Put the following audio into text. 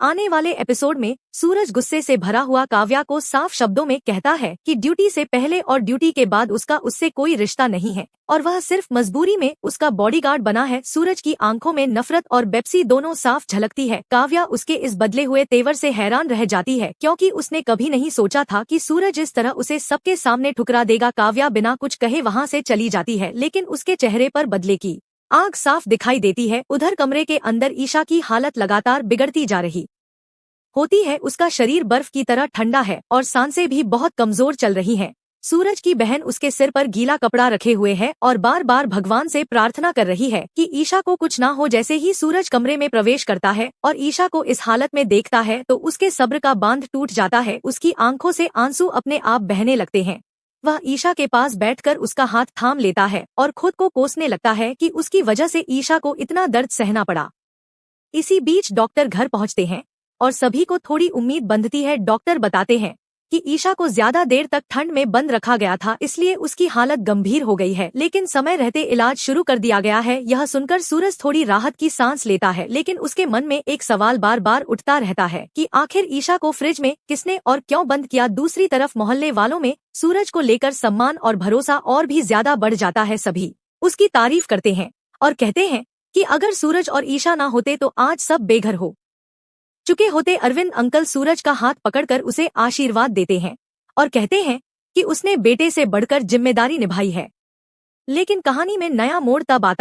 आने वाले एपिसोड में सूरज गुस्से से भरा हुआ काव्या को साफ शब्दों में कहता है कि ड्यूटी से पहले और ड्यूटी के बाद उसका उससे कोई रिश्ता नहीं है और वह सिर्फ मजबूरी में उसका बॉडीगार्ड बना है। सूरज की आंखों में नफरत और बेप्सी दोनों साफ झलकती है। काव्या उसके इस बदले हुए तेवर से हैरान रह जाती है क्योंकि उसने कभी नहीं सोचा था कि सूरज इस तरह उसे सबके सामने ठुकरा देगा। काव्या बिना कुछ कहे वहाँ से चली जाती है, लेकिन उसके चेहरे पर बदले की आग साफ दिखाई देती है। उधर कमरे के अंदर ईशा की हालत लगातार बिगड़ती जा रही होती है। उसका शरीर बर्फ की तरह ठंडा है और सांसें भी बहुत कमजोर चल रही हैं। सूरज की बहन उसके सिर पर गीला कपड़ा रखे हुए है और बार बार भगवान से प्रार्थना कर रही है कि ईशा को कुछ ना हो। जैसे ही सूरज कमरे में प्रवेश करता है और ईशा को इस हालत में देखता है तो उसके सब्र का बांध टूट जाता है। उसकी आंखों से आंसू अपने आप बहने लगते हैं। वह ईशा के पास बैठकर उसका हाथ थाम लेता है और खुद को कोसने लगता है कि उसकी वजह से ईशा को इतना दर्द सहना पड़ा। इसी बीच डॉक्टर घर पहुंचते हैं और सभी को थोड़ी उम्मीद बंधती है। डॉक्टर बताते हैं कि ईशा को ज्यादा देर तक ठंड में बंद रखा गया था, इसलिए उसकी हालत गंभीर हो गई है, लेकिन समय रहते इलाज शुरू कर दिया गया है। यह सुनकर सूरज थोड़ी राहत की सांस लेता है, लेकिन उसके मन में एक सवाल बार बार उठता रहता है कि आखिर ईशा को फ्रिज में किसने और क्यों बंद किया। दूसरी तरफ मोहल्ले वालों में सूरज को लेकर सम्मान और भरोसा और भी ज्यादा बढ़ जाता है। सभी उसकी तारीफ करते हैं और कहते हैं कि अगर सूरज और ईशा ना होते तो आज सब बेघर हो चुके होते। अरविंद अंकल सूरज का हाथ पकड़कर उसे आशीर्वाद देते हैं और कहते हैं कि उसने बेटे से बढ़कर जिम्मेदारी निभाई है। लेकिन कहानी में नया मोड़ तब आता